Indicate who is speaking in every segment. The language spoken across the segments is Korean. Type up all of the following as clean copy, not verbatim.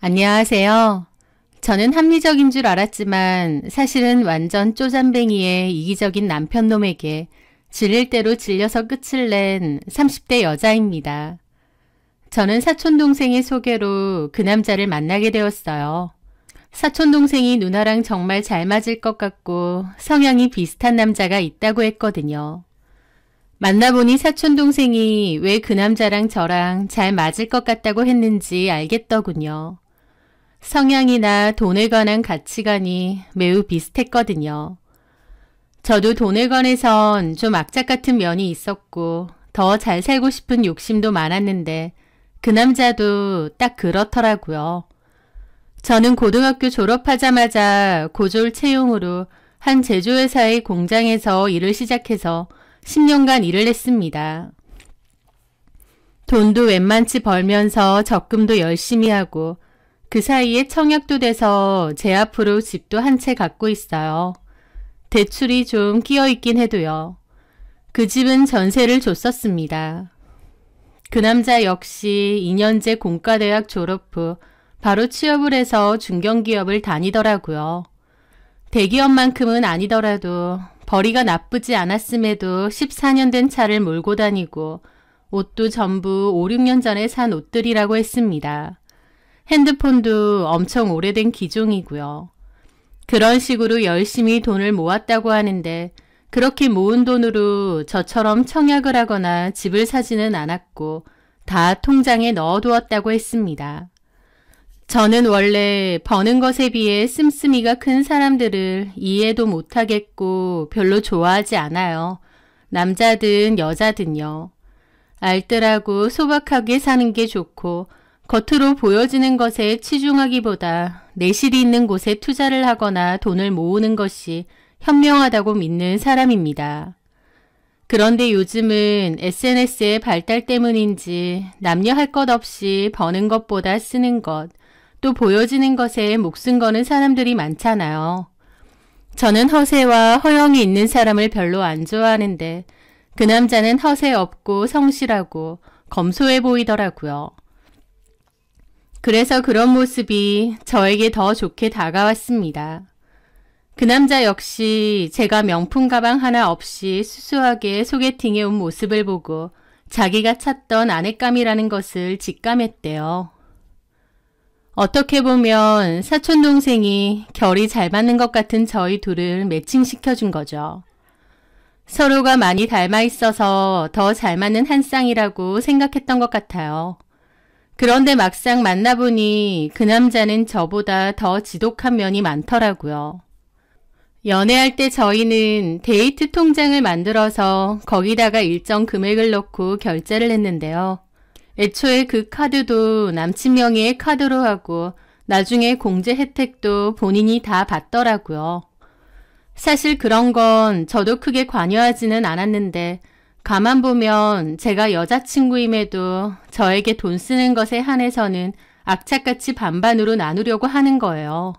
Speaker 1: 안녕하세요. 저는 합리적인 줄 알았지만 사실은 완전 쪼잔뱅이의 이기적인 남편놈에게 질릴 대로 질려서 끝을 낸 30대 여자입니다. 저는 사촌동생의 소개로 그 남자를 만나게 되었어요. 사촌동생이 누나랑 정말 잘 맞을 것 같고 성향이 비슷한 남자가 있다고 했거든요. 만나보니 사촌동생이 왜 그 남자랑 저랑 잘 맞을 것 같다고 했는지 알겠더군요. 성향이나 돈에 관한 가치관이 매우 비슷했거든요. 저도 돈에 관해선 좀 악착 같은 면이 있었고 더 잘 살고 싶은 욕심도 많았는데 그 남자도 딱 그렇더라고요. 저는 고등학교 졸업하자마자 고졸 채용으로 한 제조회사의 공장에서 일을 시작해서 10년간 일을 했습니다. 돈도 웬만치 벌면서 적금도 열심히 하고 그 사이에 청약도 돼서 제 앞으로 집도 한 채 갖고 있어요. 대출이 좀 끼어 있긴 해도요. 그 집은 전세를 줬었습니다. 그 남자 역시 2년제 공과대학 졸업 후 바로 취업을 해서 중견기업을 다니더라고요. 대기업만큼은 아니더라도 벌이가 나쁘지 않았음에도 14년 된 차를 몰고 다니고 옷도 전부 5, 6년 전에 산 옷들이라고 했습니다. 핸드폰도 엄청 오래된 기종이고요. 그런 식으로 열심히 돈을 모았다고 하는데 그렇게 모은 돈으로 저처럼 청약을 하거나 집을 사지는 않았고 다 통장에 넣어두었다고 했습니다. 저는 원래 버는 것에 비해 씀씀이가 큰 사람들을 이해도 못하겠고 별로 좋아하지 않아요. 남자든 여자든요. 알뜰하고 소박하게 사는 게 좋고 겉으로 보여지는 것에 치중하기보다 내실이 있는 곳에 투자를 하거나 돈을 모으는 것이 현명하다고 믿는 사람입니다. 그런데 요즘은 SNS의 발달 때문인지 남녀 할 것 없이 버는 것보다 쓰는 것, 또 보여지는 것에 목숨 거는 사람들이 많잖아요. 저는 허세와 허영이 있는 사람을 별로 안 좋아하는데 그 남자는 허세 없고 성실하고 검소해 보이더라고요. 그래서 그런 모습이 저에게 더 좋게 다가왔습니다. 그 남자 역시 제가 명품 가방 하나 없이 수수하게 소개팅해 온 모습을 보고 자기가 찾던 아내감이라는 것을 직감했대요. 어떻게 보면 사촌동생이 결이 잘 맞는 것 같은 저희 둘을 매칭시켜준 거죠. 서로가 많이 닮아 있어서 더 잘 맞는 한 쌍이라고 생각했던 것 같아요. 그런데 막상 만나보니 그 남자는 저보다 더 지독한 면이 많더라고요. 연애할 때 저희는 데이트 통장을 만들어서 거기다가 일정 금액을 넣고 결제를 했는데요. 애초에 그 카드도 남친 명의의 카드로 하고 나중에 공제 혜택도 본인이 다 받더라고요. 사실 그런 건 저도 크게 관여하지는 않았는데 가만 보면 제가 여자친구임에도 저에게 돈 쓰는 것에 한해서는 악착같이 반반으로 나누려고 하는 거예요.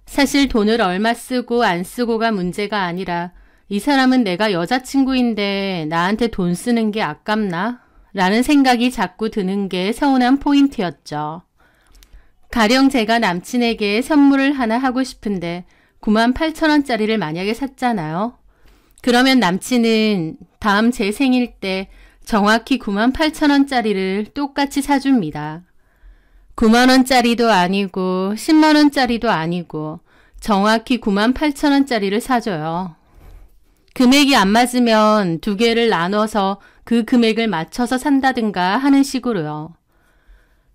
Speaker 1: 사실 돈을 얼마 쓰고 안 쓰고가 문제가 아니라 이 사람은 내가 여자친구인데 나한테 돈 쓰는 게 아깝나? 라는 생각이 자꾸 드는 게 서운한 포인트였죠. 가령 제가 남친에게 선물을 하나 하고 싶은데 98,000원짜리를 만약에 샀잖아요. 그러면 남친은 다음 제 생일 때 정확히 98,000원짜리를 똑같이 사줍니다. 9만원짜리도 아니고 10만원짜리도 아니고 정확히 98,000원짜리를 사줘요. 금액이 안 맞으면 두 개를 나눠서 그 금액을 맞춰서 산다든가 하는 식으로요.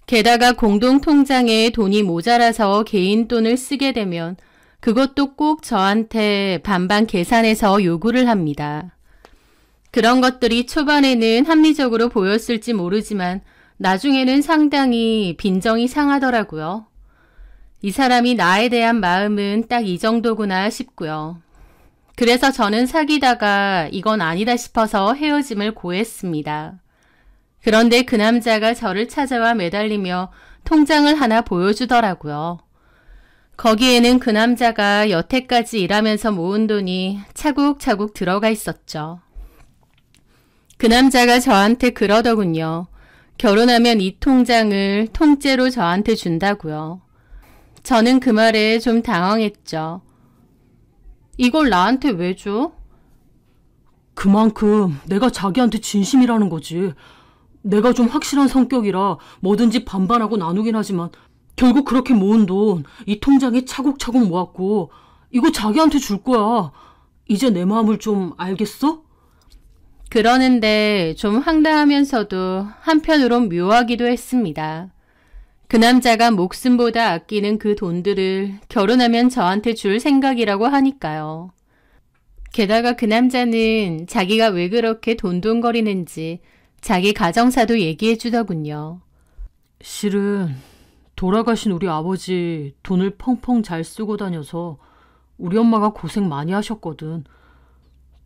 Speaker 1: 게다가 공동통장에 돈이 모자라서 개인 돈을 쓰게 되면 그것도 꼭 저한테 반반 계산해서 요구를 합니다. 그런 것들이 초반에는 합리적으로 보였을지 모르지만 나중에는 상당히 빈정이 상하더라고요. 이 사람이 나에 대한 마음은 딱 이 정도구나 싶고요. 그래서 저는 사귀다가 이건 아니다 싶어서 헤어짐을 고했습니다. 그런데 그 남자가 저를 찾아와 매달리며 통장을 하나 보여주더라고요. 거기에는 그 남자가 여태까지 일하면서 모은 돈이 차곡차곡 들어가 있었죠. 그 남자가 저한테 그러더군요. 결혼하면 이 통장을 통째로 저한테 준다고요. 저는 그 말에 좀 당황했죠. 이걸 나한테 왜 줘?
Speaker 2: 그만큼 내가 자기한테 진심이라는 거지. 내가 좀 확실한 성격이라 뭐든지 반반하고 나누긴 하지만 결국 그렇게 모은 돈 이 통장에 차곡차곡 모았고 이거 자기한테 줄 거야. 이제 내 마음을 좀 알겠어?
Speaker 1: 그러는데 좀 황당하면서도 한편으론 묘하기도 했습니다. 그 남자가 목숨보다 아끼는 그 돈들을 결혼하면 저한테 줄 생각이라고 하니까요. 게다가 그 남자는 자기가 왜 그렇게 돈돈거리는지 자기 가정사도 얘기해 주더군요.
Speaker 2: 실은 돌아가신 우리 아버지 돈을 펑펑 잘 쓰고 다녀서 우리 엄마가 고생 많이 하셨거든.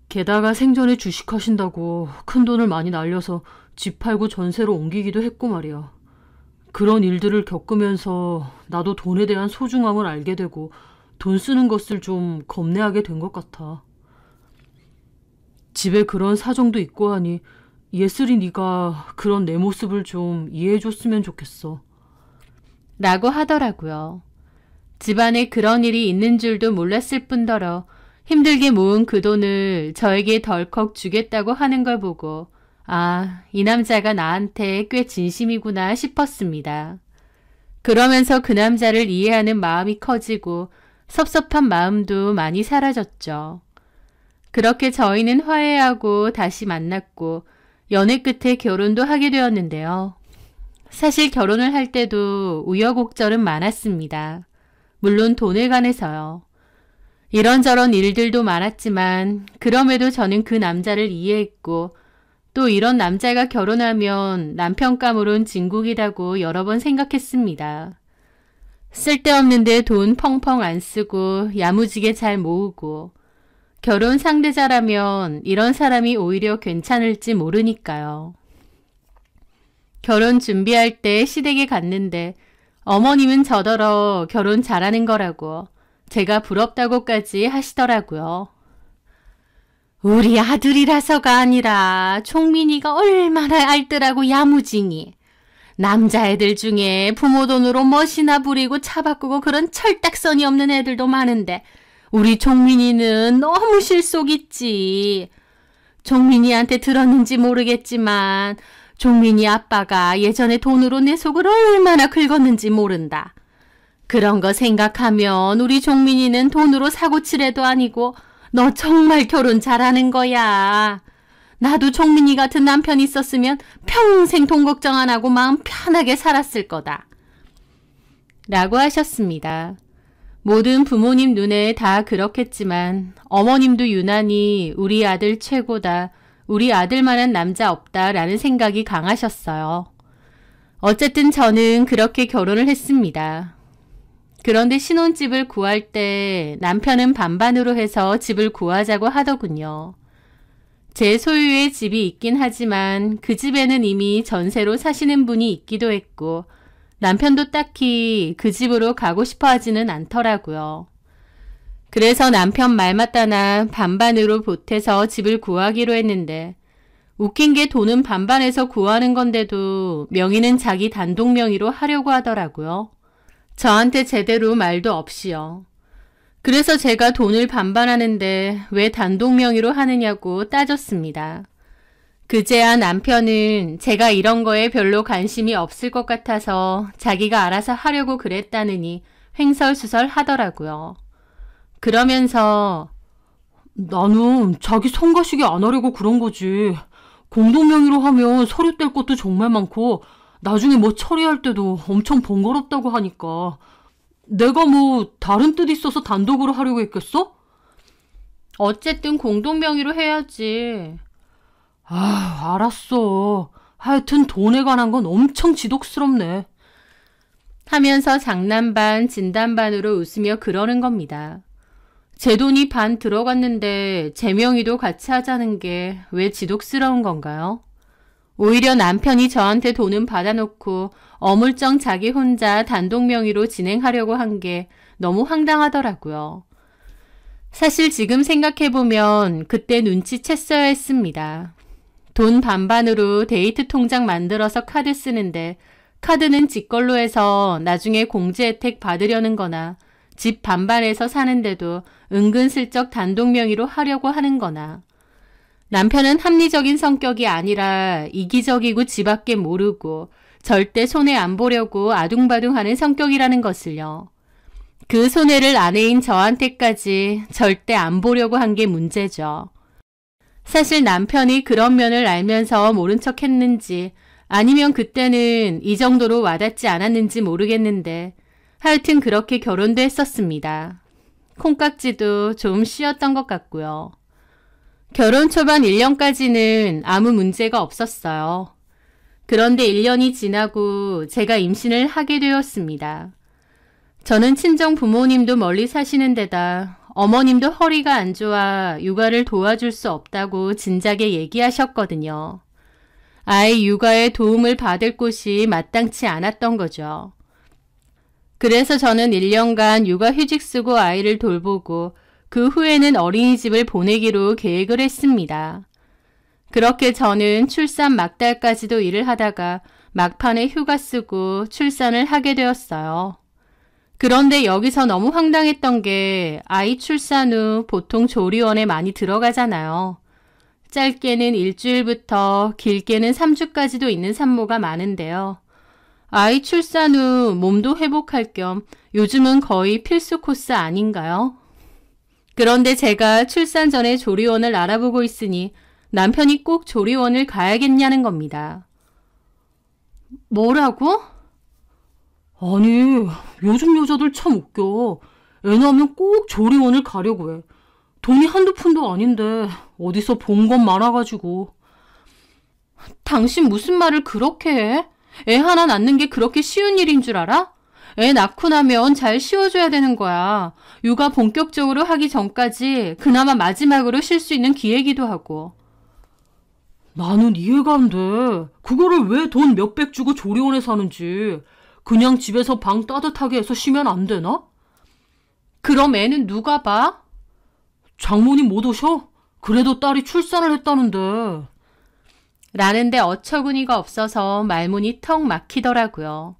Speaker 2: 게다가 생전에 주식하신다고 큰돈을 많이 날려서 집 팔고 전세로 옮기기도 했고 말이야. 그런 일들을 겪으면서 나도 돈에 대한 소중함을 알게 되고 돈 쓰는 것을 좀 겁내하게 된 것 같아. 집에 그런 사정도 있고 하니 예슬이 네가 그런 내 모습을 좀 이해해줬으면 좋겠어.
Speaker 1: 라고 하더라고요. 집안에 그런 일이 있는 줄도 몰랐을 뿐더러 힘들게 모은 그 돈을 저에게 덜컥 주겠다고 하는 걸 보고 아, 이 남자가 나한테 꽤 진심이구나 싶었습니다. 그러면서 그 남자를 이해하는 마음이 커지고 섭섭한 마음도 많이 사라졌죠. 그렇게 저희는 화해하고 다시 만났고 연애 끝에 결혼도 하게 되었는데요. 사실 결혼을 할 때도 우여곡절은 많았습니다. 물론 돈에 관해서요. 이런저런 일들도 많았지만 그럼에도 저는 그 남자를 이해했고 또 이런 남자가 결혼하면 남편감으론 진국이라고 여러 번 생각했습니다. 쓸데없는데 돈 펑펑 안 쓰고 야무지게 잘 모으고 결혼 상대자라면 이런 사람이 오히려 괜찮을지 모르니까요. 결혼 준비할 때 시댁에 갔는데 어머님은 저더러 결혼 잘하는 거라고 제가 부럽다고까지 하시더라고요. 우리 아들이라서가 아니라 총민이가 얼마나 알뜰하고 야무지니. 남자애들 중에 부모 돈으로 멋이나 부리고 차 바꾸고 그런 철딱선이 없는 애들도 많은데 우리 종민이는 너무 실속 있지. 종민이한테 들었는지 모르겠지만 종민이 아빠가 예전에 돈으로 내 속을 얼마나 긁었는지 모른다. 그런 거 생각하면 우리 종민이는 돈으로 사고 칠해도 아니고 너 정말 결혼 잘하는 거야. 나도 종민이 같은 남편 있었으면 평생 돈 걱정 안 하고 마음 편하게 살았을 거다. 라고 하셨습니다. 모든 부모님 눈에 다 그렇겠지만 어머님도 유난히 우리 아들 최고다. 우리 아들만한 남자 없다라는 생각이 강하셨어요. 어쨌든 저는 그렇게 결혼을 했습니다. 그런데 신혼집을 구할 때 남편은 반반으로 해서 집을 구하자고 하더군요. 제 소유의 집이 있긴 하지만 그 집에는 이미 전세로 사시는 분이 있기도 했고 남편도 딱히 그 집으로 가고 싶어 하지는 않더라고요. 그래서 남편 말 맞다나 반반으로 보태서 집을 구하기로 했는데 웃긴 게 돈은 반반해서 구하는 건데도 명의는 자기 단독 명의로 하려고 하더라고요. 저한테 제대로 말도 없이요. 그래서 제가 돈을 반반하는데 왜 단독 명의로 하느냐고 따졌습니다. 그제야 남편은 제가 이런 거에 별로 관심이 없을 것 같아서 자기가 알아서 하려고 그랬다느니 횡설수설 하더라고요. 그러면서
Speaker 2: 나는 자기 성가시게 안 하려고 그런 거지. 공동명의로 하면 서류 뗄 것도 정말 많고 나중에 뭐 처리할 때도 엄청 번거롭다고 하니까 내가 뭐 다른 뜻 있어서 단독으로 하려고 했겠어?
Speaker 1: 어쨌든 공동명의로 해야지.
Speaker 2: 아, 알았어. 하여튼 돈에 관한 건 엄청 지독스럽네.
Speaker 1: 하면서 장난 반 진담 반으로 웃으며 그러는 겁니다. 제 돈이 반 들어갔는데 제 명의도 같이 하자는 게 왜 지독스러운 건가요? 오히려 남편이 저한테 돈은 받아놓고 어물쩡 자기 혼자 단독 명의로 진행하려고 한 게 너무 황당하더라고요. 사실 지금 생각해보면 그때 눈치챘어야 했습니다. 돈 반반으로 데이트 통장 만들어서 카드 쓰는데 카드는 지 걸로 해서 나중에 공제 혜택 받으려는 거나 집 반반에서 사는데도 은근슬쩍 단독 명의로 하려고 하는 거나 남편은 합리적인 성격이 아니라 이기적이고 지밖에 모르고 절대 손해 안 보려고 아둥바둥하는 성격이라는 것을요. 그 손해를 아내인 저한테까지 절대 안 보려고 한 게 문제죠. 사실 남편이 그런 면을 알면서 모른 척 했는지 아니면 그때는 이 정도로 와닿지 않았는지 모르겠는데 하여튼 그렇게 결혼도 했었습니다. 콩깍지도 좀 씌었던 것 같고요. 결혼 초반 1년까지는 아무 문제가 없었어요. 그런데 1년이 지나고 제가 임신을 하게 되었습니다. 저는 친정 부모님도 멀리 사시는 데다 어머님도 허리가 안 좋아 육아를 도와줄 수 없다고 진작에 얘기하셨거든요. 아이 육아에 도움을 받을 곳이 마땅치 않았던 거죠. 그래서 저는 1년간 육아휴직 쓰고 아이를 돌보고 그 후에는 어린이집을 보내기로 계획을 했습니다. 그렇게 저는 출산 막달까지도 일을 하다가 막판에 휴가 쓰고 출산을 하게 되었어요. 그런데 여기서 너무 황당했던 게 아이 출산 후 보통 조리원에 많이 들어가잖아요. 짧게는 일주일부터 길게는 3주까지도 있는 산모가 많은데요. 아이 출산 후 몸도 회복할 겸 요즘은 거의 필수 코스 아닌가요? 그런데 제가 출산 전에 조리원을 알아보고 있으니 남편이 꼭 조리원을 가야겠냐는 겁니다. 뭐라고?
Speaker 2: 아니, 요즘 여자들 참 웃겨. 애 낳으면 꼭 조리원을 가려고 해. 돈이 한두 푼도 아닌데 어디서 본 것 많아가지고.
Speaker 1: 당신 무슨 말을 그렇게 해? 애 하나 낳는 게 그렇게 쉬운 일인 줄 알아? 애 낳고 나면 잘 씌워줘야 되는 거야. 육아 본격적으로 하기 전까지 그나마 마지막으로 쉴 수 있는 기회기도 하고.
Speaker 2: 나는 이해가 안 돼. 그거를 왜 돈 몇백 주고 조리원에 사는지. 그냥 집에서 방 따뜻하게 해서 쉬면 안 되나?
Speaker 1: 그럼 애는 누가 봐?
Speaker 2: 장모님 못 오셔? 그래도 딸이 출산을 했다는데.
Speaker 1: 라는데 어처구니가 없어서 말문이 턱 막히더라고요.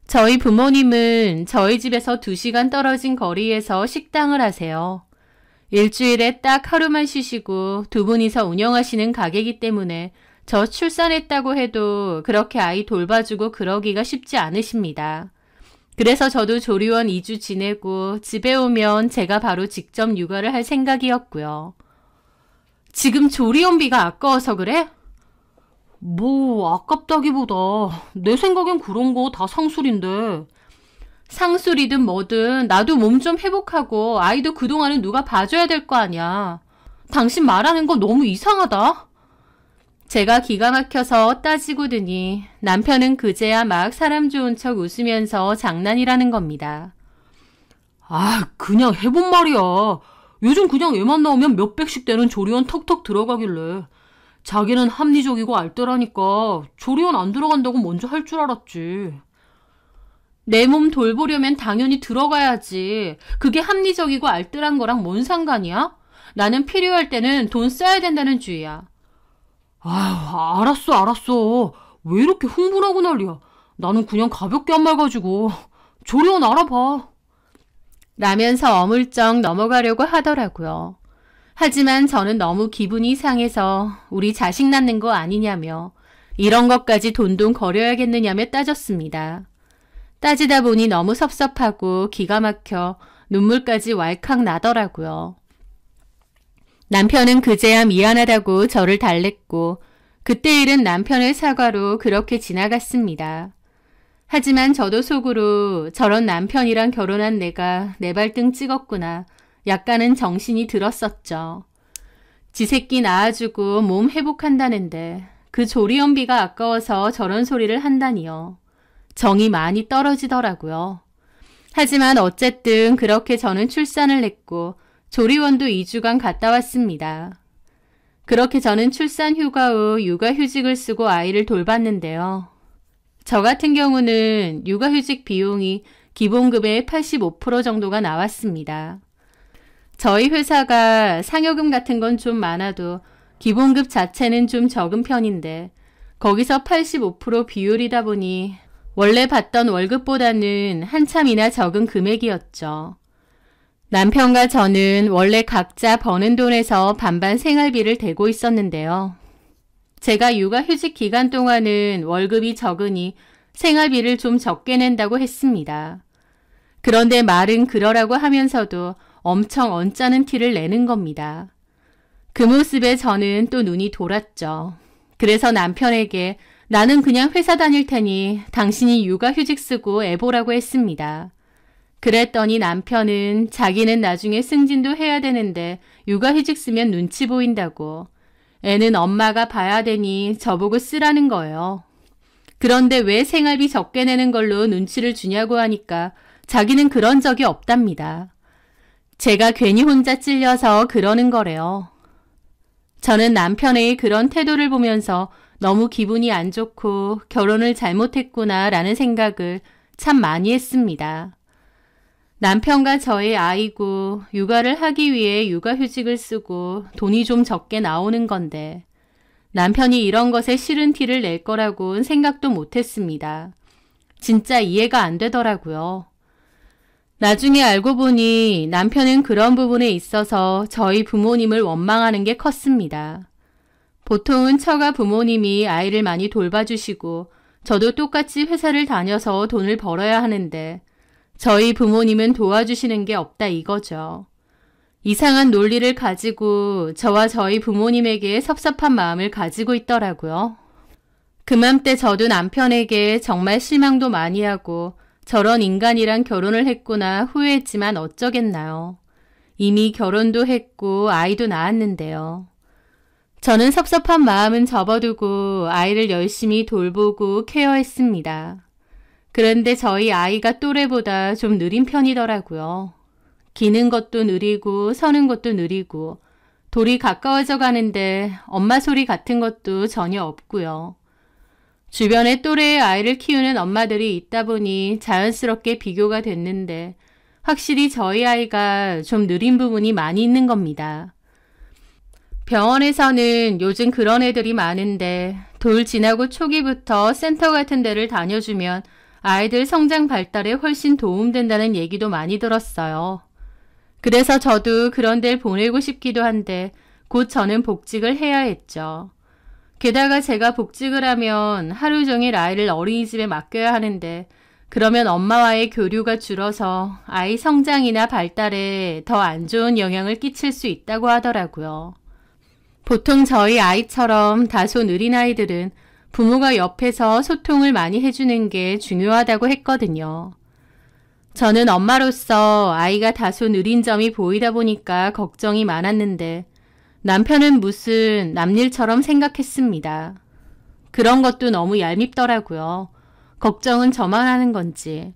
Speaker 1: 저희 부모님은 저희 집에서 2시간 떨어진 거리에서 식당을 하세요. 일주일에 딱 하루만 쉬시고 두 분이서 운영하시는 가게이기 때문에 저 출산했다고 해도 그렇게 아이 돌봐주고 그러기가 쉽지 않으십니다. 그래서 저도 조리원 2주 지내고 집에 오면 제가 바로 직접 육아를 할 생각이었고요. 지금 조리원비가 아까워서 그래?
Speaker 2: 뭐 아깝다기보다 내 생각엔 그런 거 다 상술인데.
Speaker 1: 상술이든 뭐든 나도 몸 좀 회복하고 아이도 그동안은 누가 봐줘야 될 거 아니야. 당신 말하는 거 너무 이상하다. 제가 기가 막혀서 따지고 드니 남편은 그제야 막 사람 좋은 척 웃으면서 장난이라는 겁니다.
Speaker 2: 아, 그냥 해본 말이야. 요즘 그냥 애만 나오면 몇백씩 되는 조리원 턱턱 들어가길래. 자기는 합리적이고 알뜰하니까 조리원 안 들어간다고 먼저 할 줄 알았지.
Speaker 1: 내 몸 돌보려면 당연히 들어가야지. 그게 합리적이고 알뜰한 거랑 뭔 상관이야? 나는 필요할 때는 돈 써야 된다는 주의야.
Speaker 2: 아, 알았어. 왜 이렇게 흥분하고 난리야. 나는 그냥 가볍게 한 말 가지고. 조리원 알아봐.
Speaker 1: 라면서 어물쩍 넘어가려고 하더라고요. 하지만 저는 너무 기분이 상해서 우리 자식 낳는 거 아니냐며 이런 것까지 돈돈 거려야겠느냐며 따졌습니다. 따지다 보니 너무 섭섭하고 기가 막혀 눈물까지 왈칵 나더라고요. 남편은 그제야 미안하다고 저를 달랬고 그때 일은 남편의 사과로 그렇게 지나갔습니다. 하지만 저도 속으로 저런 남편이랑 결혼한 내가 내 발등 찍었구나. 약간은 정신이 들었었죠. 지 새끼 낳아주고 몸 회복한다는데 그 조리원비가 아까워서 저런 소리를 한다니요. 정이 많이 떨어지더라고요. 하지만 어쨌든 그렇게 저는 출산을 했고 조리원도 2주간 갔다 왔습니다. 그렇게 저는 출산 휴가 후 육아휴직을 쓰고 아이를 돌봤는데요. 저 같은 경우는 육아휴직 비용이 기본급의 85% 정도가 나왔습니다. 저희 회사가 상여금 같은 건 좀 많아도 기본급 자체는 좀 적은 편인데 거기서 85% 비율이다 보니 원래 받던 월급보다는 한참이나 적은 금액이었죠. 남편과 저는 원래 각자 버는 돈에서 반반 생활비를 대고 있었는데요. 제가 육아휴직 기간 동안은 월급이 적으니 생활비를 좀 적게 낸다고 했습니다. 그런데 말은 그러라고 하면서도 엄청 언짢은 티를 내는 겁니다. 그 모습에 저는 또 눈이 돌았죠. 그래서 남편에게 나는 그냥 회사 다닐 테니 당신이 육아휴직 쓰고 애 보라고 했습니다. 그랬더니 남편은 자기는 나중에 승진도 해야 되는데 육아휴직 쓰면 눈치 보인다고. 애는 엄마가 봐야 되니 저보고 쓰라는 거예요. 그런데 왜 생활비 적게 내는 걸로 눈치를 주냐고 하니까 자기는 그런 적이 없답니다. 제가 괜히 혼자 찔려서 그러는 거래요. 저는 남편의 그런 태도를 보면서 너무 기분이 안 좋고 결혼을 잘못했구나 라는 생각을 참 많이 했습니다. 남편과 저의 아이고 육아를 하기 위해 육아휴직을 쓰고 돈이 좀 적게 나오는 건데 남편이 이런 것에 싫은 티를 낼 거라고는 생각도 못했습니다. 진짜 이해가 안 되더라고요. 나중에 알고 보니 남편은 그런 부분에 있어서 저희 부모님을 원망하는 게 컸습니다. 보통은 처가 부모님이 아이를 많이 돌봐주시고 저도 똑같이 회사를 다녀서 돈을 벌어야 하는데 저희 부모님은 도와주시는 게 없다 이거죠. 이상한 논리를 가지고 저와 저희 부모님에게 섭섭한 마음을 가지고 있더라고요. 그맘때 저도 남편에게 정말 실망도 많이 하고 저런 인간이랑 결혼을 했구나 후회했지만 어쩌겠나요. 이미 결혼도 했고 아이도 낳았는데요. 저는 섭섭한 마음은 접어두고 아이를 열심히 돌보고 케어했습니다. 그런데 저희 아이가 또래보다 좀 느린 편이더라고요. 기는 것도 느리고 서는 것도 느리고 돌이 가까워져 가는데 엄마 소리 같은 것도 전혀 없고요. 주변에 또래의 아이를 키우는 엄마들이 있다 보니 자연스럽게 비교가 됐는데 확실히 저희 아이가 좀 느린 부분이 많이 있는 겁니다. 병원에서는 요즘 그런 애들이 많은데 돌 지나고 초기부터 센터 같은 데를 다녀주면 아이들 성장 발달에 훨씬 도움된다는 얘기도 많이 들었어요. 그래서 저도 그런 데를 보내고 싶기도 한데 곧 저는 복직을 해야 했죠. 게다가 제가 복직을 하면 하루 종일 아이를 어린이집에 맡겨야 하는데 그러면 엄마와의 교류가 줄어서 아이 성장이나 발달에 더 안 좋은 영향을 끼칠 수 있다고 하더라고요. 보통 저희 아이처럼 다소 느린 아이들은 부모가 옆에서 소통을 많이 해주는 게 중요하다고 했거든요. 저는 엄마로서 아이가 다소 느린 점이 보이다 보니까 걱정이 많았는데 남편은 무슨 남일처럼 생각했습니다. 그런 것도 너무 얄밉더라고요. 걱정은 저만 하는 건지.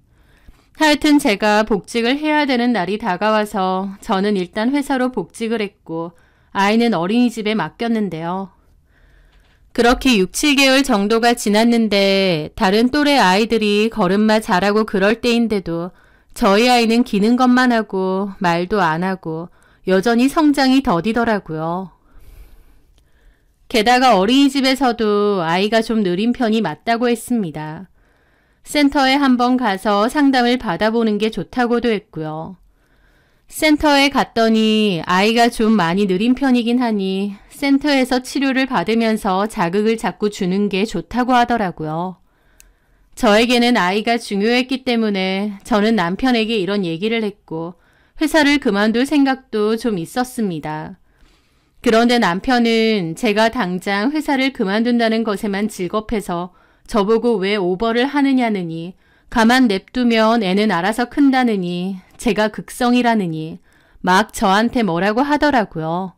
Speaker 1: 하여튼 제가 복직을 해야 되는 날이 다가와서 저는 일단 회사로 복직을 했고 아이는 어린이집에 맡겼는데요. 그렇게 6, 7개월 정도가 지났는데 다른 또래 아이들이 걸음마 잘하고 그럴 때인데도 저희 아이는 기는 것만 하고 말도 안 하고 여전히 성장이 더디더라고요. 게다가 어린이집에서도 아이가 좀 느린 편이 맞다고 했습니다. 센터에 한번 가서 상담을 받아보는 게 좋다고도 했고요. 센터에 갔더니 아이가 좀 많이 느린 편이긴 하니 센터에서 치료를 받으면서 자극을 자꾸 주는 게 좋다고 하더라고요. 저에게는 아이가 중요했기 때문에 저는 남편에게 이런 얘기를 했고 회사를 그만둘 생각도 좀 있었습니다. 그런데 남편은 제가 당장 회사를 그만둔다는 것에만 질겁해서 저보고 왜 오버를 하느냐느니 가만 냅두면 애는 알아서 큰다느니 제가 극성이라느니 막 저한테 뭐라고 하더라고요.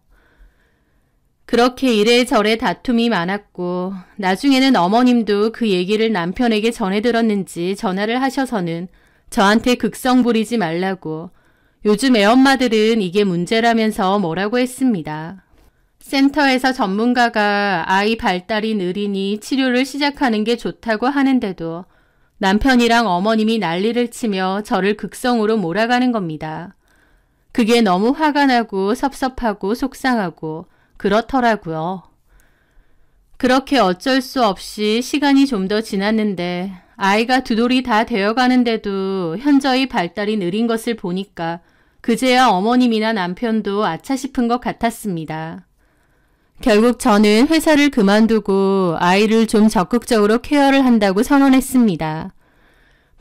Speaker 1: 그렇게 이래저래 다툼이 많았고 나중에는 어머님도 그 얘기를 남편에게 전해 들었는지 전화를 하셔서는 저한테 극성 부리지 말라고 요즘 애엄마들은 이게 문제라면서 뭐라고 했습니다. 센터에서 전문가가 아이 발달이 느리니 치료를 시작하는 게 좋다고 하는데도 남편이랑 어머님이 난리를 치며 저를 극성으로 몰아가는 겁니다. 그게 너무 화가 나고 섭섭하고 속상하고 그렇더라고요. 그렇게 어쩔 수 없이 시간이 좀 더 지났는데 아이가 두 돌이 다 되어가는데도 현저히 발달이 느린 것을 보니까 그제야 어머님이나 남편도 아차 싶은 것 같았습니다. 결국 저는 회사를 그만두고 아이를 좀 적극적으로 케어를 한다고 선언했습니다.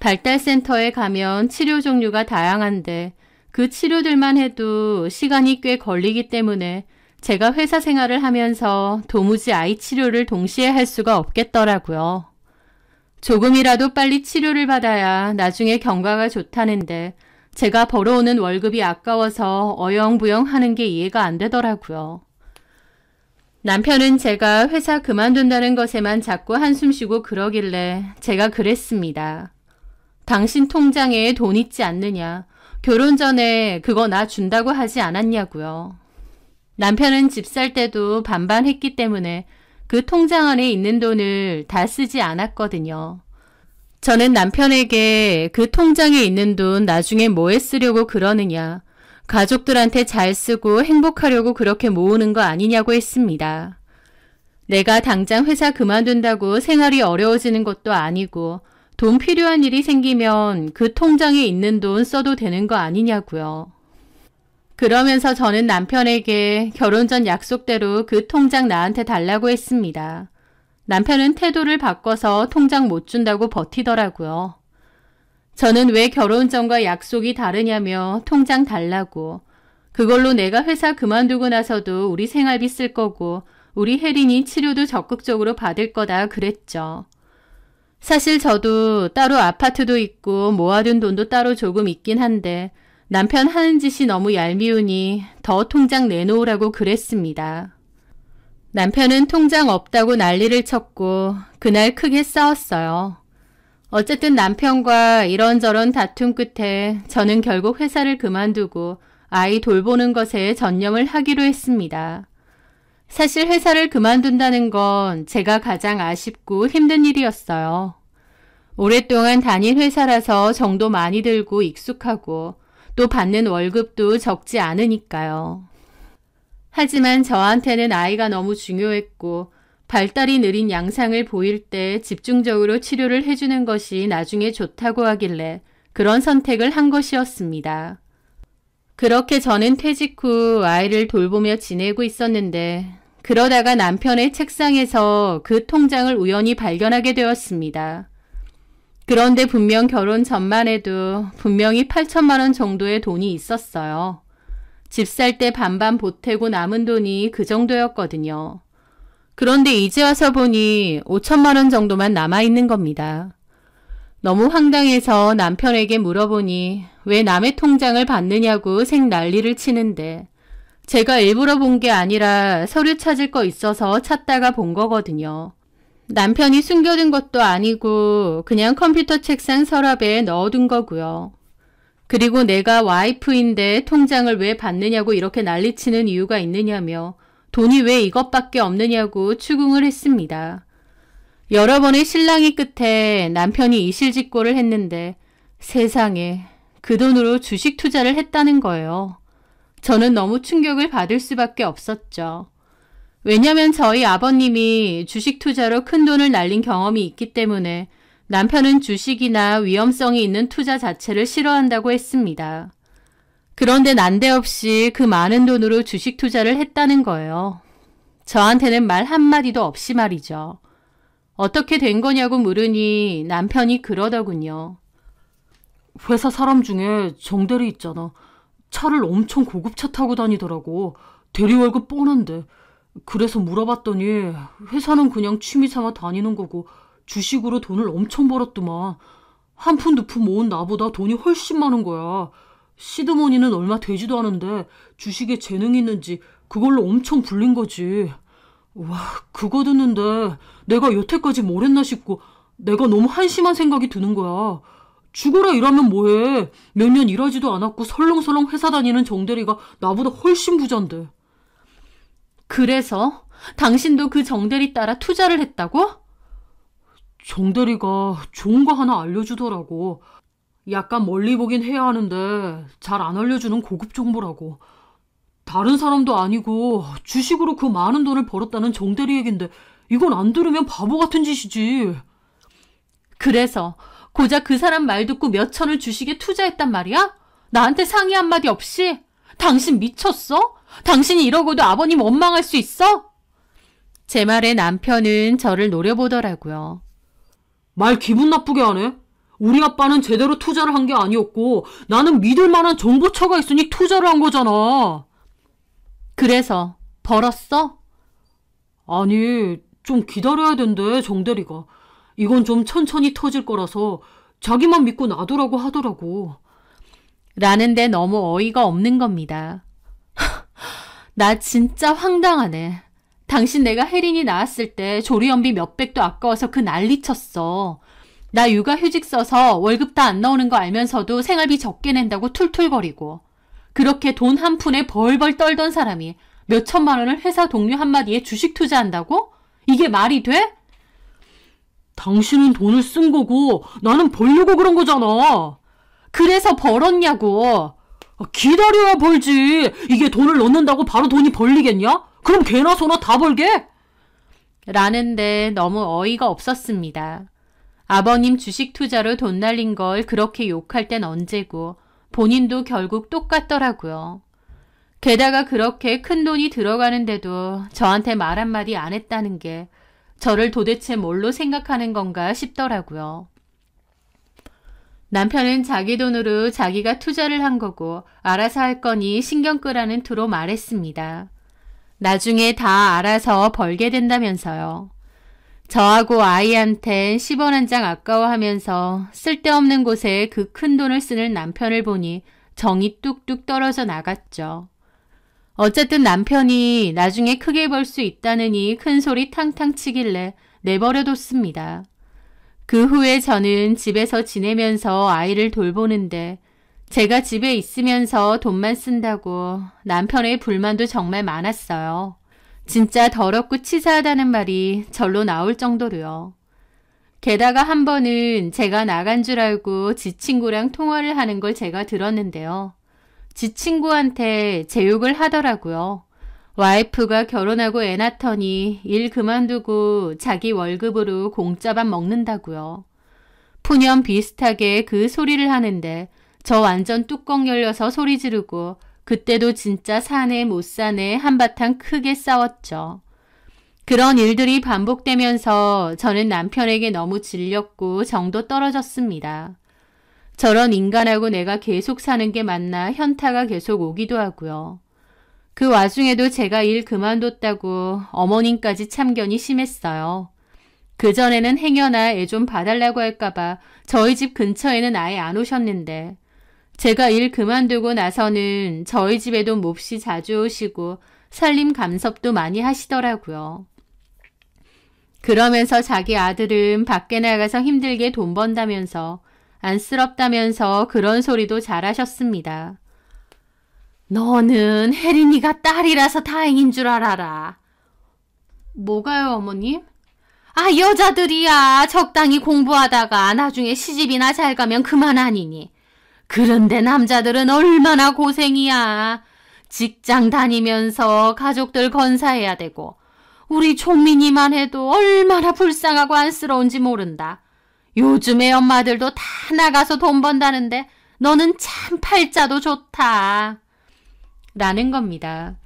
Speaker 1: 발달센터에 가면 치료 종류가 다양한데 그 치료들만 해도 시간이 꽤 걸리기 때문에 제가 회사 생활을 하면서 도무지 아이 치료를 동시에 할 수가 없겠더라고요. 조금이라도 빨리 치료를 받아야 나중에 경과가 좋다는데 제가 벌어오는 월급이 아까워서 어영부영 하는 게 이해가 안 되더라고요. 남편은 제가 회사 그만둔다는 것에만 자꾸 한숨 쉬고 그러길래 제가 그랬습니다. 당신 통장에 돈 있지 않느냐? 결혼 전에 그거 나 준다고 하지 않았냐고요. 남편은 집 살 때도 반반 했기 때문에 그 통장 안에 있는 돈을 다 쓰지 않았거든요. 저는 남편에게 그 통장에 있는 돈 나중에 뭐에 쓰려고 그러느냐, 가족들한테 잘 쓰고 행복하려고 그렇게 모으는 거 아니냐고 했습니다. 내가 당장 회사 그만둔다고 생활이 어려워지는 것도 아니고 돈 필요한 일이 생기면 그 통장에 있는 돈 써도 되는 거 아니냐고요. 그러면서 저는 남편에게 결혼 전 약속대로 그 통장 나한테 달라고 했습니다. 남편은 태도를 바꿔서 통장 못 준다고 버티더라고요. 저는 왜 결혼 전과 약속이 다르냐며 통장 달라고, 그걸로 내가 회사 그만두고 나서도 우리 생활비 쓸 거고 우리 혜린이 치료도 적극적으로 받을 거다 그랬죠. 사실 저도 따로 아파트도 있고 모아둔 돈도 따로 조금 있긴 한데 남편 하는 짓이 너무 얄미우니 더 통장 내놓으라고 그랬습니다. 남편은 통장 없다고 난리를 쳤고 그날 크게 싸웠어요. 어쨌든 남편과 이런저런 다툼 끝에 저는 결국 회사를 그만두고 아이 돌보는 것에 전념을 하기로 했습니다. 사실 회사를 그만둔다는 건 제가 가장 아쉽고 힘든 일이었어요. 오랫동안 다닌 회사라서 정도 많이 들고 익숙하고 또 받는 월급도 적지 않으니까요. 하지만 저한테는 아이가 너무 중요했고 발달이 느린 양상을 보일 때 집중적으로 치료를 해주는 것이 나중에 좋다고 하길래 그런 선택을 한 것이었습니다. 그렇게 저는 퇴직 후 아이를 돌보며 지내고 있었는데 그러다가 남편의 책상에서 그 통장을 우연히 발견하게 되었습니다. 그런데 분명 결혼 전만 해도 분명히 8천만 원 정도의 돈이 있었어요. 집 살 때 반반 보태고 남은 돈이 그 정도였거든요. 그런데 이제 와서 보니 5천만 원 정도만 남아있는 겁니다. 너무 황당해서 남편에게 물어보니 왜 남의 통장을 받느냐고 생난리를 치는데 제가 일부러 본 게 아니라 서류 찾을 거 있어서 찾다가 본 거거든요. 남편이 숨겨둔 것도 아니고 그냥 컴퓨터 책상 서랍에 넣어둔 거고요. 그리고 내가 와이프인데 통장을 왜 받느냐고 이렇게 난리치는 이유가 있느냐며 돈이 왜 이것밖에 없느냐고 추궁을 했습니다. 여러 번의 실랑이 끝에 남편이 이실직고를 했는데 세상에 그 돈으로 주식 투자를 했다는 거예요. 저는 너무 충격을 받을 수밖에 없었죠. 왜냐면 저희 아버님이 주식 투자로 큰 돈을 날린 경험이 있기 때문에 남편은 주식이나 위험성이 있는 투자 자체를 싫어한다고 했습니다. 그런데 난데없이 그 많은 돈으로 주식 투자를 했다는 거예요. 저한테는 말 한마디도 없이 말이죠. 어떻게 된 거냐고 물으니 남편이 그러더군요.
Speaker 2: 회사 사람 중에 정대리 있잖아. 차를 엄청 고급차 타고 다니더라고. 대리 월급 뻔한데. 그래서 물어봤더니 회사는 그냥 취미 삼아 다니는 거고 주식으로 돈을 엄청 벌었더만. 한 푼 두 푼 모은 나보다 돈이 훨씬 많은 거야. 시드머니는 얼마 되지도 않은데 주식에 재능이 있는지 그걸로 엄청 불린 거지. 와, 그거 듣는데 내가 여태까지 뭘 했나 싶고 내가 너무 한심한 생각이 드는 거야. 죽어라 일하면 뭐해. 몇 년 일하지도 않았고 설렁설렁 회사 다니는 정대리가 나보다 훨씬 부잔데.
Speaker 1: 그래서 당신도 그 정대리 따라 투자를 했다고?
Speaker 2: 정대리가 좋은 거 하나 알려주더라고. 약간 멀리 보긴 해야 하는데 잘 안 알려주는 고급 정보라고. 다른 사람도 아니고 주식으로 그 많은 돈을 벌었다는 정대리 얘긴데 이건 안 들으면 바보 같은 짓이지.
Speaker 1: 그래서 고작 그 사람 말 듣고 몇 천을 주식에 투자했단 말이야? 나한테 상의 한마디 없이? 당신 미쳤어? 당신이 이러고도 아버님 원망할 수 있어? 제 말에 남편은 저를 노려보더라고요.
Speaker 2: 말 기분 나쁘게 하네. 우리 아빠는 제대로 투자를 한 게 아니었고 나는 믿을 만한 정보처가 있으니 투자를 한 거잖아.
Speaker 1: 그래서 벌었어?
Speaker 2: 아니, 좀 기다려야 된대, 정대리가. 이건 좀 천천히 터질 거라서 자기만 믿고 놔두라고 하더라고.
Speaker 1: 라는데 너무 어이가 없는 겁니다. 나 진짜 황당하네. 당신 내가 혜린이 낳았을 때 조리연비 몇백도 아까워서 그 난리쳤어. 나 육아휴직 써서 월급 다 안 나오는 거 알면서도 생활비 적게 낸다고 툴툴거리고. 그렇게 돈 한 푼에 벌벌 떨던 사람이 몇 천만 원을 회사 동료 한마디에 주식 투자한다고? 이게 말이 돼?
Speaker 2: 당신은 돈을 쓴 거고 나는 벌려고 그런 거잖아.
Speaker 1: 그래서 벌었냐고.
Speaker 2: 기다려야 벌지. 이게 돈을 넣는다고 바로 돈이 벌리겠냐? 그럼 개나 소나 다 벌게?
Speaker 1: 라는데 너무 어이가 없었습니다. 아버님 주식 투자로 돈 날린 걸 그렇게 욕할 땐 언제고 본인도 결국 똑같더라고요. 게다가 그렇게 큰 돈이 들어가는데도 저한테 말 한마디 안 했다는 게 저를 도대체 뭘로 생각하는 건가 싶더라고요. 남편은 자기 돈으로 자기가 투자를 한 거고 알아서 할 거니 신경 끄라는 투로 말했습니다. 나중에 다 알아서 벌게 된다면서요. 저하고 아이한텐 10원 한 장 아까워하면서 쓸데없는 곳에 그 큰 돈을 쓰는 남편을 보니 정이 뚝뚝 떨어져 나갔죠. 어쨌든 남편이 나중에 크게 벌 수 있다느니 큰 소리 탕탕 치길래 내버려뒀습니다. 그 후에 저는 집에서 지내면서 아이를 돌보는데 제가 집에 있으면서 돈만 쓴다고 남편의 불만도 정말 많았어요. 진짜 더럽고 치사하다는 말이 절로 나올 정도로요. 게다가 한 번은 제가 나간 줄 알고 지 친구랑 통화를 하는 걸 제가 들었는데요. 지 친구한테 제 욕을 하더라고요. 와이프가 결혼하고 애 낳더니 일 그만두고 자기 월급으로 공짜밥 먹는다고요. 푸념 비슷하게 그 소리를 하는데 저 완전 뚜껑 열려서 소리 지르고 그때도 진짜 사네 못 사네 한바탕 크게 싸웠죠. 그런 일들이 반복되면서 저는 남편에게 너무 질렸고 정도 떨어졌습니다. 저런 인간하고 내가 계속 사는 게 맞나 현타가 계속 오기도 하고요. 그 와중에도 제가 일 그만뒀다고 어머님까지 참견이 심했어요. 그전에는 행여나 애 좀 봐달라고 할까봐 저희 집 근처에는 아예 안 오셨는데 제가 일 그만두고 나서는 저희 집에도 몹시 자주 오시고 살림 감섭도 많이 하시더라고요. 그러면서 자기 아들은 밖에 나가서 힘들게 돈 번다면서 안쓰럽다면서 그런 소리도 잘하셨습니다. 너는 혜린이가 딸이라서 다행인 줄 알아라. 뭐가요, 어머님? 여자들이야. 적당히 공부하다가 나중에 시집이나 잘 가면 그만 아니니. 그런데 남자들은 얼마나 고생이야. 직장 다니면서 가족들 건사해야 되고 우리 종민이만 해도 얼마나 불쌍하고 안쓰러운지 모른다. 요즘에 엄마들도 다 나가서 돈 번다는데 너는 참 팔자도 좋다. 라는 겁니다.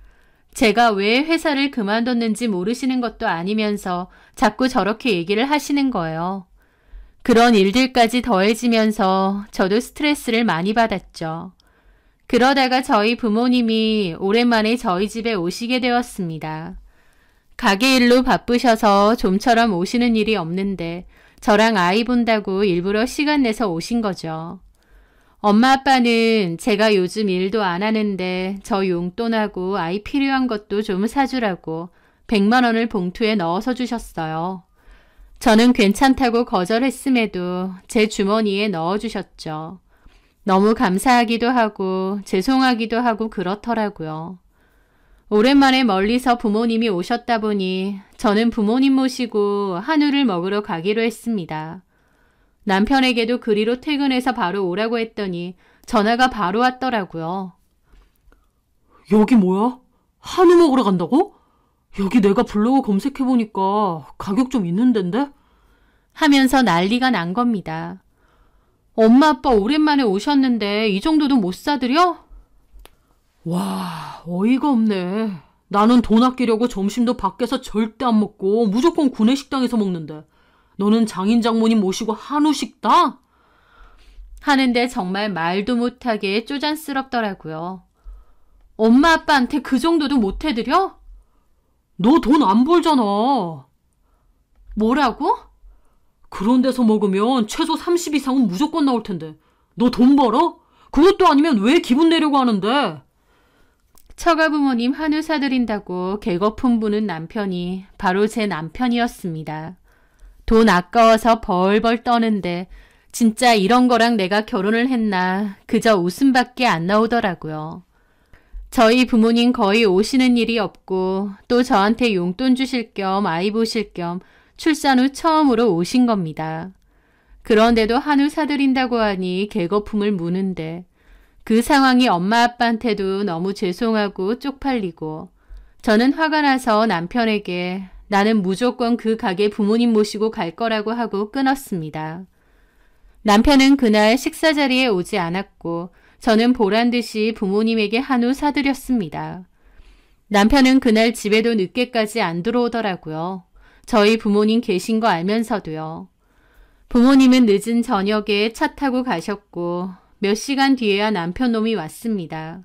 Speaker 1: 제가 왜 회사를 그만뒀는지 모르시는 것도 아니면서 자꾸 저렇게 얘기를 하시는 거예요. 그런 일들까지 더해지면서 저도 스트레스를 많이 받았죠. 그러다가 저희 부모님이 오랜만에 저희 집에 오시게 되었습니다. 가게 일로 바쁘셔서 좀처럼 오시는 일이 없는데 저랑 아이 본다고 일부러 시간 내서 오신 거죠. 엄마 아빠는 제가 요즘 일도 안 하는데 저 용돈하고 아이 필요한 것도 좀 사주라고 100만 원을 봉투에 넣어서 주셨어요. 저는 괜찮다고 거절했음에도 제 주머니에 넣어주셨죠. 너무 감사하기도 하고 죄송하기도 하고 그렇더라고요. 오랜만에 멀리서 부모님이 오셨다 보니 저는 부모님 모시고 한우를 먹으러 가기로 했습니다. 남편에게도 그리로 퇴근해서 바로 오라고 했더니 전화가 바로 왔더라고요.
Speaker 2: 여기 뭐야? 한우 먹으러 간다고? 여기 내가 블로그 검색해보니까 가격 좀 있는 데인데?
Speaker 1: 하면서 난리가 난 겁니다. 엄마 아빠 오랜만에 오셨는데 이 정도도 못 사드려?
Speaker 2: 와, 어이가 없네. 나는 돈 아끼려고 점심도 밖에서 절대 안 먹고 무조건 구내식당에서 먹는데 너는 장인 장모님 모시고 한우 식당?
Speaker 1: 하는데 정말 말도 못하게 쪼잔스럽더라고요. 엄마 아빠한테 그 정도도 못 해드려?
Speaker 2: 너 돈 안 벌잖아.
Speaker 1: 뭐라고?
Speaker 2: 그런 데서 먹으면 최소 30 이상은 무조건 나올 텐데. 너 돈 벌어? 그것도 아니면 왜 기분 내려고 하는데?
Speaker 1: 처가 부모님 한우 사드린다고 개거품 부는 남편이 바로 제 남편이었습니다. 돈 아까워서 벌벌 떠는데 진짜 이런 거랑 내가 결혼을 했나 그저 웃음밖에 안 나오더라고요. 저희 부모님 거의 오시는 일이 없고 또 저한테 용돈 주실 겸 아이 보실 겸 출산 후 처음으로 오신 겁니다. 그런데도 한우 사드린다고 하니 개거품을 무는데 그 상황이 엄마 아빠한테도 너무 죄송하고 쪽팔리고 저는 화가 나서 남편에게 나는 무조건 그 가게 부모님 모시고 갈 거라고 하고 끊었습니다. 남편은 그날 식사 자리에 오지 않았고 저는 보란듯이 부모님에게 한우 사드렸습니다. 남편은 그날 집에도 늦게까지 안 들어오더라고요. 저희 부모님 계신 거 알면서도요. 부모님은 늦은 저녁에 차 타고 가셨고 몇 시간 뒤에야 남편 놈이 왔습니다.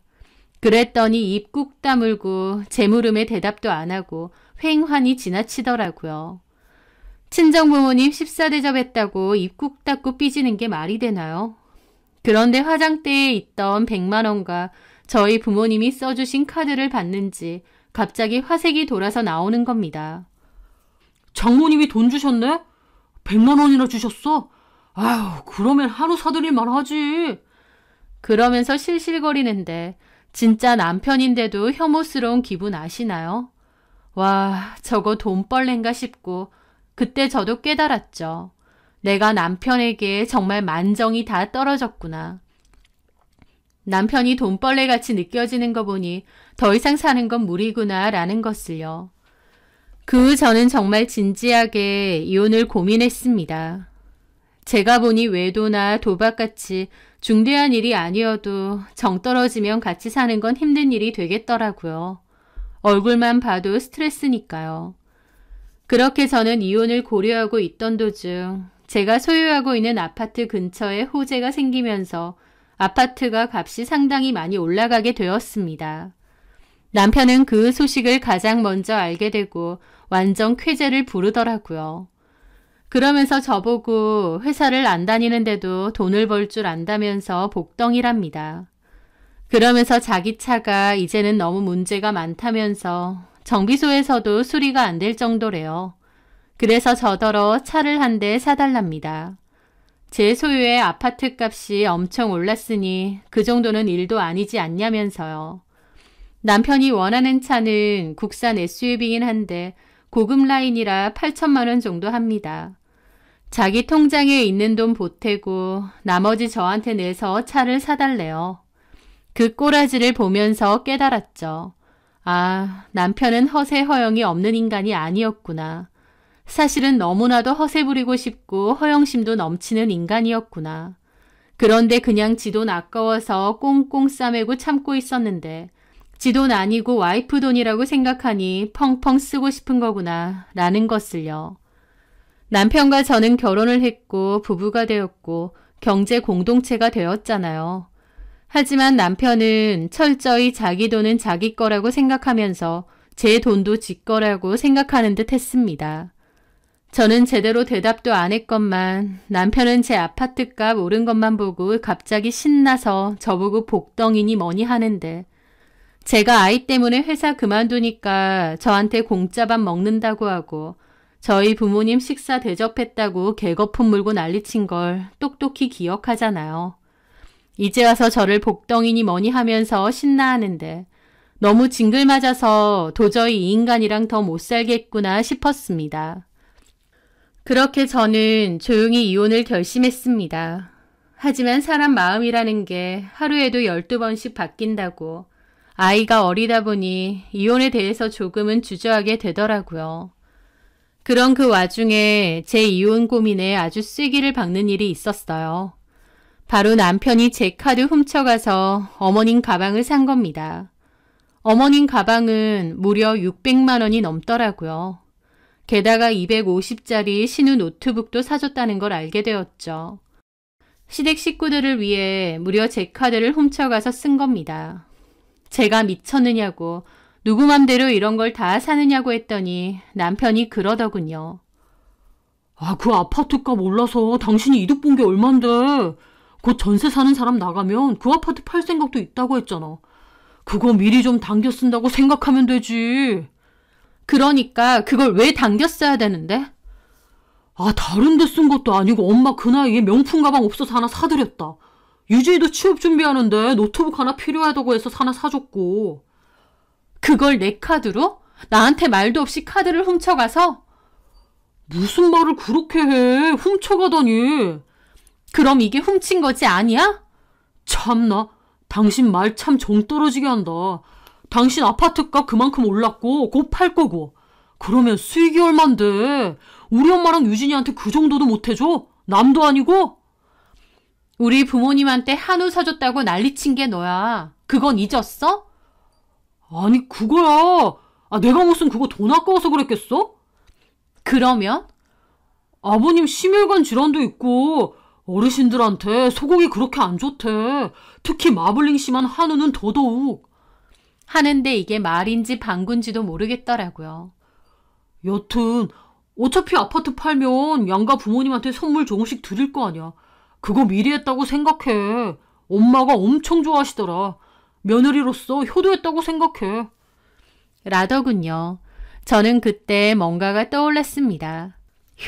Speaker 1: 그랬더니 입 꾹 다물고 제 물음에 대답도 안 하고 횡하니 지나치더라고요. 친정부모님 식사대접했다고 입 꾹 닫고 삐지는 게 말이 되나요? 그런데 화장대에 있던 100만 원과 저희 부모님이 써주신 카드를 봤는지 갑자기 화색이 돌아서 나오는 겁니다.
Speaker 2: 장모님이 돈 주셨네? 100만 원이나 주셨어? 아휴, 그러면 한우 사드릴 만하지.
Speaker 1: 그러면서 실실거리는데 진짜 남편인데도 혐오스러운 기분 아시나요? 와, 저거 돈벌레인가 싶고 그때 저도 깨달았죠. 내가 남편에게 정말 만정이 다 떨어졌구나. 남편이 돈벌레같이 느껴지는 거 보니 더 이상 사는 건 무리구나 라는 것을요. 그 후 저는 정말 진지하게 이혼을 고민했습니다. 제가 보니 외도나 도박같이 중대한 일이 아니어도 정 떨어지면 같이 사는 건 힘든 일이 되겠더라고요. 얼굴만 봐도 스트레스니까요. 그렇게 저는 이혼을 고려하고 있던 도중 제가 소유하고 있는 아파트 근처에 호재가 생기면서 아파트가 값이 상당히 많이 올라가게 되었습니다. 남편은 그 소식을 가장 먼저 알게 되고 완전 쾌재를 부르더라고요. 그러면서 저보고 회사를 안 다니는데도 돈을 벌 줄 안다면서 복덩이랍니다. 그러면서 자기 차가 이제는 너무 문제가 많다면서 정비소에서도 수리가 안 될 정도래요. 그래서 저더러 차를 한 대 사달랍니다. 제 소유의 아파트 값이 엄청 올랐으니 그 정도는 일도 아니지 않냐면서요. 남편이 원하는 차는 국산 SUV이긴 한데 고급 라인이라 8천만 원 정도 합니다. 자기 통장에 있는 돈 보태고 나머지 저한테 내서 차를 사달래요. 그 꼬라지를 보면서 깨달았죠. 아, 남편은 허세 허영이 없는 인간이 아니었구나. 사실은 너무나도 허세 부리고 싶고 허영심도 넘치는 인간이었구나. 그런데 그냥 지 돈 아까워서 꽁꽁 싸매고 참고 있었는데 지 돈 아니고 와이프 돈이라고 생각하니 펑펑 쓰고 싶은 거구나 라는 것을요. 남편과 저는 결혼을 했고 부부가 되었고 경제 공동체가 되었잖아요. 하지만 남편은 철저히 자기 돈은 자기 거라고 생각하면서 제 돈도 지 거라고 생각하는 듯 했습니다. 저는 제대로 대답도 안 했건만 남편은 제 아파트값 오른 것만 보고 갑자기 신나서 저보고 복덩이니 뭐니 하는데 제가 아이 때문에 회사 그만두니까 저한테 공짜밥 먹는다고 하고 저희 부모님 식사 대접했다고 개거품 물고 난리친 걸 똑똑히 기억하잖아요. 이제 와서 저를 복덩이니 뭐니 하면서 신나하는데 너무 징글맞아서 도저히 이 인간이랑 더 못 살겠구나 싶었습니다. 그렇게 저는 조용히 이혼을 결심했습니다. 하지만 사람 마음이라는 게 하루에도 12번씩 바뀐다고 아이가 어리다 보니 이혼에 대해서 조금은 주저하게 되더라고요. 그런 그 와중에 제 이혼 고민에 아주 쐐기를 박는 일이 있었어요. 바로 남편이 제 카드 훔쳐가서 어머님 가방을 산 겁니다. 어머님 가방은 무려 600만 원이 넘더라고요. 게다가 250짜리 신우 노트북도 사줬다는 걸 알게 되었죠. 시댁 식구들을 위해 무려 제 카드를 훔쳐가서 쓴 겁니다. 제가 미쳤느냐고, 누구 맘대로 이런 걸 다 사느냐고 했더니 남편이 그러더군요.
Speaker 2: 아, 그 아파트값 올라서 당신이 이득 본 게 얼만데. 곧 전세 사는 사람 나가면 그 아파트 팔 생각도 있다고 했잖아. 그거 미리 좀 당겨 쓴다고 생각하면 되지.
Speaker 1: 그러니까 그걸 왜 당겨 써야 되는데?
Speaker 2: 아, 다른 데 쓴 것도 아니고 엄마 그 나이에 명품 가방 없어서 하나 사드렸다. 유진이도 취업 준비하는데 노트북 하나 필요하다고 해서 하나 사줬고.
Speaker 1: 그걸 내 카드로? 나한테 말도 없이 카드를 훔쳐가서?
Speaker 2: 무슨 말을 그렇게 해. 훔쳐가다니.
Speaker 1: 그럼 이게 훔친 거지 아니야?
Speaker 2: 참나. 당신 말 참 정 떨어지게 한다. 당신 아파트값 그만큼 올랐고 곧 팔 거고. 그러면 수익이 얼만데. 우리 엄마랑 유진이한테 그 정도도 못 해줘? 남도 아니고?
Speaker 1: 우리 부모님한테 한우 사줬다고 난리친 게 너야. 그건 잊었어?
Speaker 2: 아니 그거야. 아, 내가 무슨 그거 돈 아까워서 그랬겠어?
Speaker 1: 그러면?
Speaker 2: 아버님 심혈관 질환도 있고 어르신들한테 소고기 그렇게 안 좋대. 특히 마블링 심한 한우는 더더욱.
Speaker 1: 하는데 이게 말인지 방군지도 모르겠더라고요.
Speaker 2: 여튼 어차피 아파트 팔면 양가 부모님한테 선물 조금씩 드릴 거 아니야. 그거 미리 했다고 생각해. 엄마가 엄청 좋아하시더라. 며느리로서 효도했다고 생각해.
Speaker 1: 라더군요. 저는 그때 뭔가가 떠올랐습니다.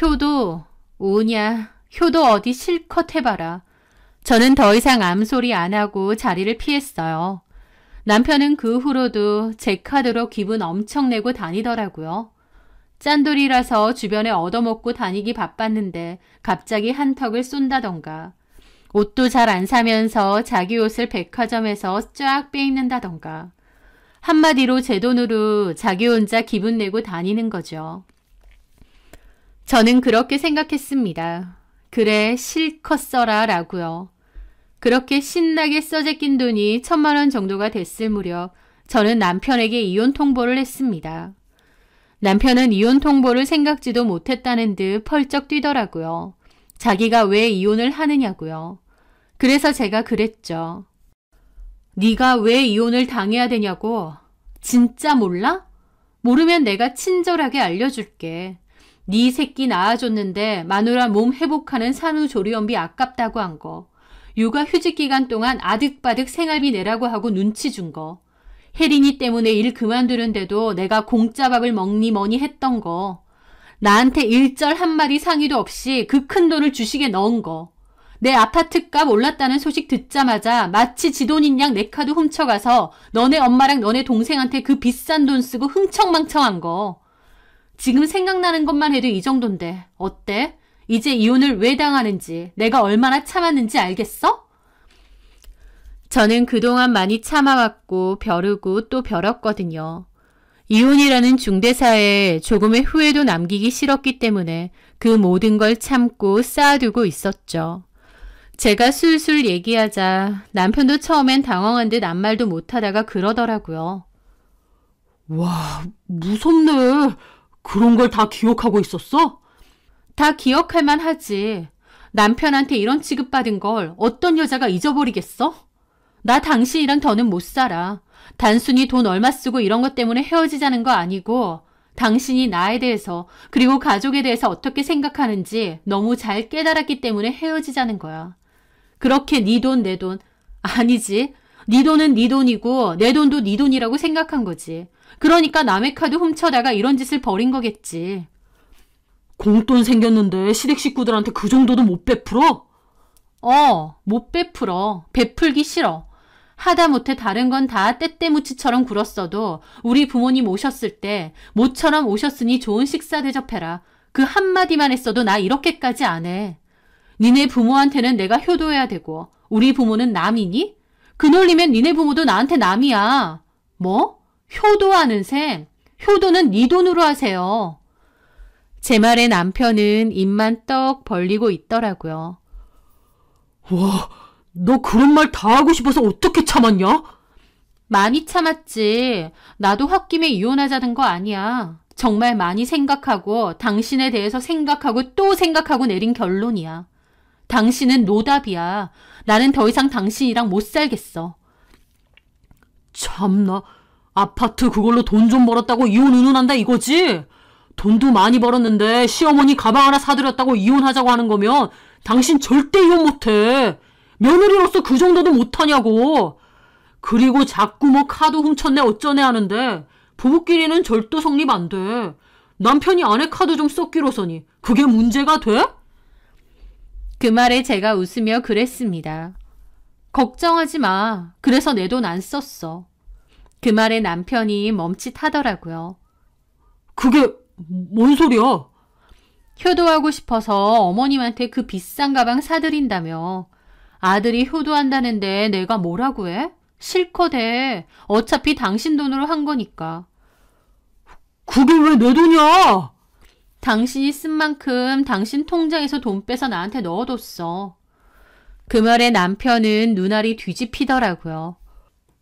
Speaker 1: 효도, 오냐, 효도 어디 실컷 해봐라. 저는 더 이상 암소리 안 하고 자리를 피했어요. 남편은 그 후로도 제 카드로 기분 엄청 내고 다니더라고요. 짠돌이라서 주변에 얻어먹고 다니기 바빴는데 갑자기 한턱을 쏜다던가, 옷도 잘 안 사면서 자기 옷을 백화점에서 쫙 빼입는다던가, 한마디로 제 돈으로 자기 혼자 기분 내고 다니는 거죠. 저는 그렇게 생각했습니다. 그래, 실컷 써라 라고요. 그렇게 신나게 써제낀 돈이 1,000만 원 정도가 됐을 무렵 저는 남편에게 이혼 통보를 했습니다. 남편은 이혼 통보를 생각지도 못했다는 듯 펄쩍 뛰더라고요. 자기가 왜 이혼을 하느냐고요. 그래서 제가 그랬죠. 네가 왜 이혼을 당해야 되냐고. 진짜 몰라? 모르면 내가 친절하게 알려줄게. 네 새끼 낳아줬는데 마누라 몸 회복하는 산후조리원비 아깝다고 한 거. 육아 휴직 기간 동안 아득바득 생활비 내라고 하고 눈치 준 거. 혜린이 때문에 일 그만두는데도 내가 공짜밥을 먹니 뭐니 했던 거. 나한테 일절 한마디 상의도 없이 그 큰 돈을 주식에 넣은 거. 내 아파트값 올랐다는 소식 듣자마자 마치 지 돈인 양 내 카드 훔쳐가서 너네 엄마랑 너네 동생한테 그 비싼 돈 쓰고 흥청망청한 거. 지금 생각나는 것만 해도 이 정도인데 어때? 이제 이혼을 왜 당하는지, 내가 얼마나 참았는지 알겠어? 저는 그동안 많이 참아왔고 벼르고 또 벼렀거든요. 이혼이라는 중대사에 조금의 후회도 남기기 싫었기 때문에 그 모든 걸 참고 쌓아두고 있었죠. 제가 술술 얘기하자 남편도 처음엔 당황한 듯 아무 말도 못하다가 그러더라고요.
Speaker 2: 와, 무섭네. 그런 걸 다 기억하고 있었어?
Speaker 1: 다 기억할 만하지. 남편한테 이런 취급받은 걸 어떤 여자가 잊어버리겠어? 나 당신이랑 더는 못 살아. 단순히 돈 얼마 쓰고 이런 것 때문에 헤어지자는 거 아니고 당신이 나에 대해서 그리고 가족에 대해서 어떻게 생각하는지 너무 잘 깨달았기 때문에 헤어지자는 거야. 그렇게 네 돈, 내 돈. 아니지. 네 돈은 네 돈이고 내 돈도 네 돈이라고 생각한 거지. 그러니까 남의 카드 훔쳐다가 이런 짓을 벌인 거겠지.
Speaker 2: 공돈 생겼는데 시댁 식구들한테 그 정도도 못 베풀어?
Speaker 1: 못 베풀어. 베풀기 싫어. 하다못해 다른 건 다 때때무치처럼 굴었어도 우리 부모님 오셨을 때 모처럼 오셨으니 좋은 식사 대접해라. 그 한마디만 했어도 나 이렇게까지 안 해. 니네 부모한테는 내가 효도해야 되고 우리 부모는 남이니? 그 논리면 니네 부모도 나한테 남이야. 뭐? 효도하는 셈? 효도는 네 돈으로 하세요. 제 말에 남편은 입만 떡 벌리고 있더라고요.
Speaker 2: 와, 너 그런 말 다 하고 싶어서 어떻게 참았냐?
Speaker 1: 많이 참았지. 나도 홧김에 이혼하자는 거 아니야. 정말 많이 생각하고 당신에 대해서 생각하고 또 생각하고 내린 결론이야. 당신은 노답이야. 나는 더 이상 당신이랑 못 살겠어.
Speaker 2: 참나, 아파트 그걸로 돈 좀 벌었다고 이혼 운운한다 이거지? 돈도 많이 벌었는데 시어머니 가방 하나 사드렸다고 이혼하자고 하는 거면 당신 절대 이혼 못해. 며느리로서 그 정도도 못하냐고. 그리고 자꾸 뭐 카드 훔쳤네 어쩌네 하는데 부부끼리는 절도 성립 안 돼. 남편이 아내 카드 좀 썼기로서니 그게 문제가 돼?
Speaker 1: 그 말에 제가 웃으며 그랬습니다. 걱정하지 마. 그래서 내 돈 안 썼어. 그 말에 남편이 멈칫하더라고요.
Speaker 2: 그게 뭔 소리야?
Speaker 1: 효도하고 싶어서 어머님한테 그 비싼 가방 사드린다며. 아들이 효도한다는데 내가 뭐라고 해? 실컷 해. 어차피 당신 돈으로 한 거니까.
Speaker 2: 그게 왜 내 돈이야?
Speaker 1: 당신이 쓴 만큼 당신 통장에서 돈 빼서 나한테 넣어뒀어. 그 말에 남편은 눈알이 뒤집히더라고요.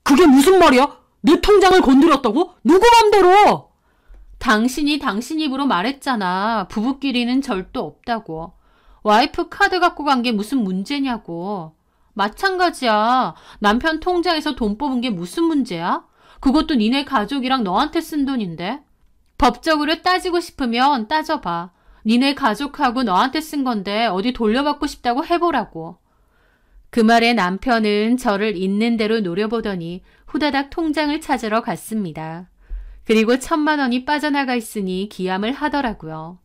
Speaker 2: 그게 무슨 말이야? 내 통장을 건드렸다고? 누구 맘대로?
Speaker 1: 당신이 당신 입으로 말했잖아. 부부끼리는 절도 없다고. 와이프 카드 갖고 간 게 무슨 문제냐고. 마찬가지야. 남편 통장에서 돈 뽑은 게 무슨 문제야? 그것도 니네 가족이랑 너한테 쓴 돈인데. 법적으로 따지고 싶으면 따져봐. 니네 가족하고 너한테 쓴 건데 어디 돌려받고 싶다고 해보라고. 그 말에 남편은 저를 있는 대로 노려보더니 후다닥 통장을 찾으러 갔습니다. 그리고 1,000만 원이 빠져나가 있으니 기함을 하더라고요.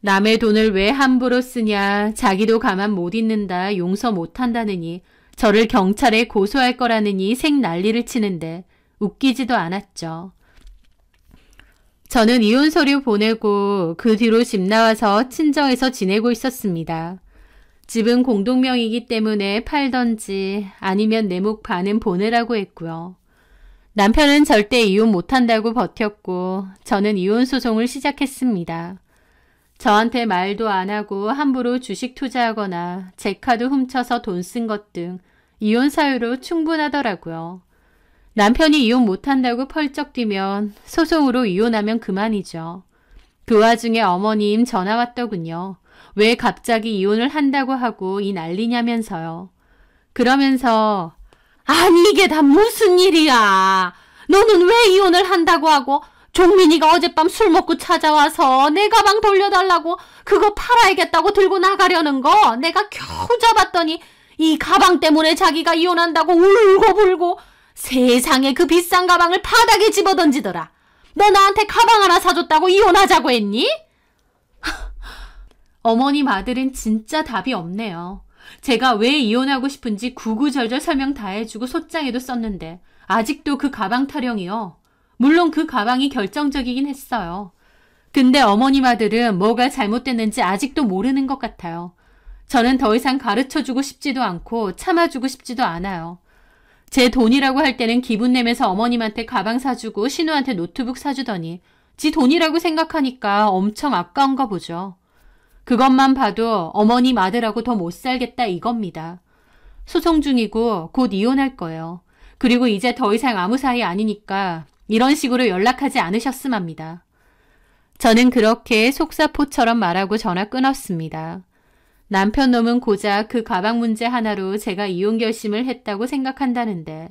Speaker 1: 남의 돈을 왜 함부로 쓰냐, 자기도 가만 못 있는다, 용서 못한다느니, 저를 경찰에 고소할 거라느니 생난리를 치는데 웃기지도 않았죠. 저는 이혼 서류 보내고 그 뒤로 집 나와서 친정에서 지내고 있었습니다. 집은 공동명의이기 때문에 팔던지 아니면 내 목 반은 보내라고 했고요. 남편은 절대 이혼 못한다고 버텼고 저는 이혼 소송을 시작했습니다. 저한테 말도 안 하고 함부로 주식 투자하거나 제 카드 훔쳐서 돈 쓴 것 등 이혼 사유로 충분하더라고요. 남편이 이혼 못한다고 펄쩍 뛰면 소송으로 이혼하면 그만이죠. 그 와중에 어머님 전화 왔더군요. 왜 갑자기 이혼을 한다고 하고 이 난리냐면서요. 그러면서 아니 이게 다 무슨 일이야. 너는 왜 이혼을 한다고 하고 종민이가 어젯밤 술 먹고 찾아와서 내 가방 돌려달라고 그거 팔아야겠다고 들고 나가려는 거 내가 겨우 잡았더니 이 가방 때문에 자기가 이혼한다고 울고불고 세상에 그 비싼 가방을 바닥에 집어던지더라. 너 나한테 가방 하나 사줬다고 이혼하자고 했니? 어머님 아들은 진짜 답이 없네요. 제가 왜 이혼하고 싶은지 구구절절 설명 다 해주고 소장에도 썼는데 아직도 그 가방 타령이요. 물론 그 가방이 결정적이긴 했어요. 근데 어머님 아들은 뭐가 잘못됐는지 아직도 모르는 것 같아요. 저는 더 이상 가르쳐주고 싶지도 않고 참아주고 싶지도 않아요. 제 돈이라고 할 때는 기분 내면서 어머님한테 가방 사주고 신우한테 노트북 사주더니 지 돈이라고 생각하니까 엄청 아까운가 보죠. 그것만 봐도 어머님 아들하고 더 못 살겠다 이겁니다. 소송 중이고 곧 이혼할 거예요. 그리고 이제 더 이상 아무 사이 아니니까 이런 식으로 연락하지 않으셨음 합니다. 저는 그렇게 속사포처럼 말하고 전화 끊었습니다. 남편 놈은 고작 그 가방 문제 하나로 제가 이혼 결심을 했다고 생각한다는데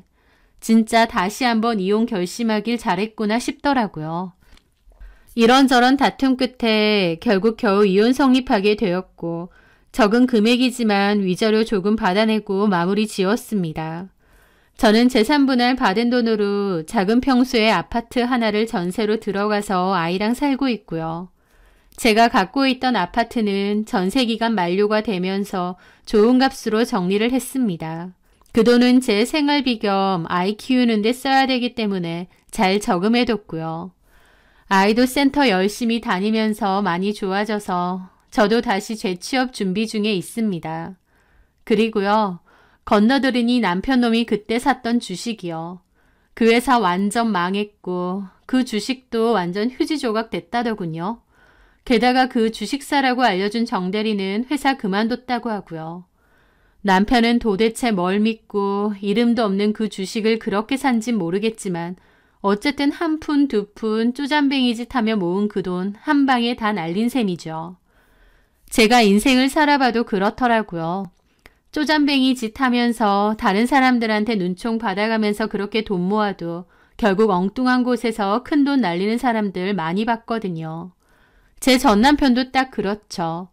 Speaker 1: 진짜 다시 한번 이혼 결심하길 잘했구나 싶더라고요. 이런저런 다툼 끝에 결국 겨우 이혼 성립하게 되었고 적은 금액이지만 위자료 조금 받아내고 마무리 지었습니다. 저는 재산분할 받은 돈으로 작은 평수의 아파트 하나를 전세로 들어가서 아이랑 살고 있고요. 제가 갖고 있던 아파트는 전세기간 만료가 되면서 좋은 값으로 정리를 했습니다. 그 돈은 제 생활비 겸 아이 키우는 데 써야 되기 때문에 잘 저금해뒀고요. 아이도 센터 열심히 다니면서 많이 좋아져서 저도 다시 재취업 준비 중에 있습니다. 그리고요. 건너들으니 남편 놈이 그때 샀던 주식이요. 그 회사 완전 망했고 그 주식도 완전 휴지 조각 됐다더군요. 게다가 그 주식사라고 알려준 정대리는 회사 그만뒀다고 하고요. 남편은 도대체 뭘 믿고 이름도 없는 그 주식을 그렇게 산진 모르겠지만 어쨌든 한 푼, 두 푼 쪼잔뱅이 짓 하며 모은 그 돈 한 방에 다 날린 셈이죠. 제가 인생을 살아봐도 그렇더라고요. 쪼잔뱅이 짓 하면서 다른 사람들한테 눈총 받아가면서 그렇게 돈 모아도 결국 엉뚱한 곳에서 큰 돈 날리는 사람들 많이 봤거든요. 제 전남편도 딱 그렇죠.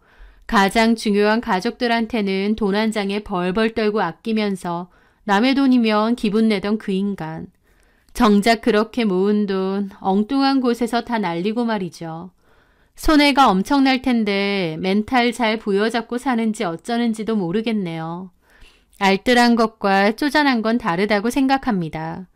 Speaker 1: 가장 중요한 가족들한테는 돈 한 장에 벌벌 떨고 아끼면서 남의 돈이면 기분 내던 그 인간. 정작 그렇게 모은 돈 엉뚱한 곳에서 다 날리고 말이죠. 손해가 엄청날 텐데 멘탈 잘 부여잡고 사는지 어쩌는지도 모르겠네요. 알뜰한 것과 쪼잔한 건 다르다고 생각합니다.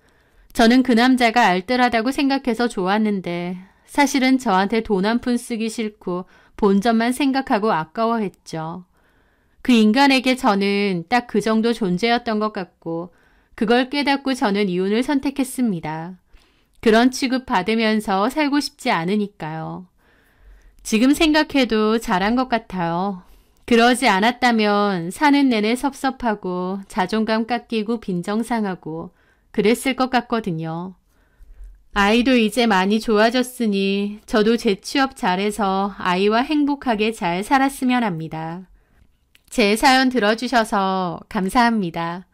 Speaker 1: 저는 그 남자가 알뜰하다고 생각해서 좋았는데 사실은 저한테 돈 한 푼 쓰기 싫고 본전만 생각하고 아까워했죠. 그 인간에게 저는 딱 그 정도 존재였던 것 같고 그걸 깨닫고 저는 이혼을 선택했습니다. 그런 취급 받으면서 살고 싶지 않으니까요. 지금 생각해도 잘한 것 같아요. 그러지 않았다면 사는 내내 섭섭하고 자존감 깎이고 빈정상하고 그랬을 것 같거든요. 아이도 이제 많이 좋아졌으니 저도 재취업 잘해서 아이와 행복하게 잘 살았으면 합니다. 제 사연 들어주셔서 감사합니다.